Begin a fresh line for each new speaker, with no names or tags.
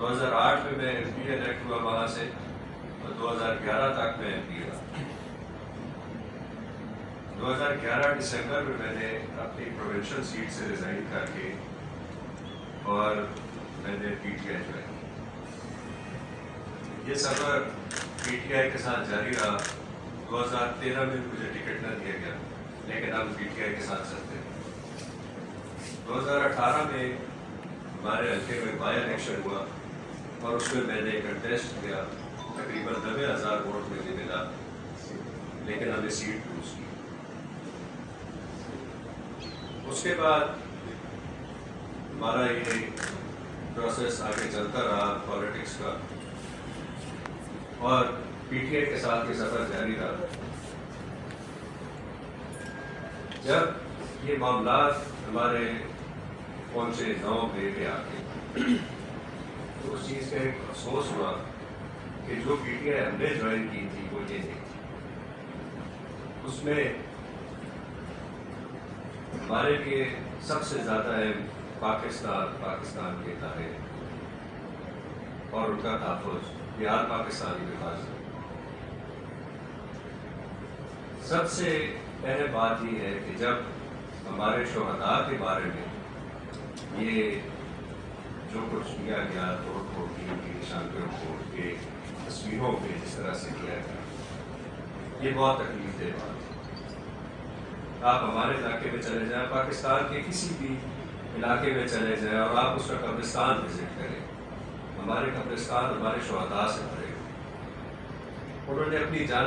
2008 میں M P elect ہوا وہاں سے، اور 2011 تک میں ایم پی رہا۔ 2011 دسمبر میں نے اپنی پروونشل سیٹ سے ریزائن کر کے اور میں نے پی ٹی آئی جوائن کی۔ یہ سفر پی ٹی آئی کے ساتھ جاری رہا۔ 2013 میں مجھے ٹکٹ نہ دیا گیا، لیکن ہم پی ٹی آئی کے ساتھ چلتے ہیں۔ 2018 میں ہمارے حلقے میں بائی الیکشن ہوا، اور اس میں نے کنٹیسٹ کیا، تقریباً 90,000 ووٹ مجھے ملا، لیکن ہمیں سیٹ لوز کی۔ اس کے بعد ہمارا یہ پروسیس آگے چلتا رہا پالیٹکس کا، اور پی ٹی آئی کے ساتھ یہ سفر جاری رہا۔ جب یہ معاملات ہمارے پہنچے 9 مئی پہ آ کے، تو اس چیز کا ایک افسوس ہوا کہ جو پی ٹی آئی ہم نے جوائن کی تھی وہ یہ نہیں تھی۔ اس میں ہمارے لیے سب سے زیادہ اہم پاکستان کے ادارے اور ان کا تحفظ، بہار پاکستانی حفاظت۔ سب سے اہم بات یہ ہے کہ جب ہمارے شہداء کے بارے میں یہ جو کچھ کیا گیا، توڑ پھوڑ کی، ان کی نشانیوں کو، ان کے تصویروں پہ جس طرح سے کیا گیا، یہ بہت تکلیف دہ بات ہے۔ آپ ہمارے علاقے میں چلے جائیں، پاکستان کے کسی بھی علاقے میں چلے جائیں، اور آپ اس کا قبرستان وزٹ کریں، ہمارے قبرستان ہمارے شہداء سے بھرے ہوئے۔ انہوں نے اپنی جان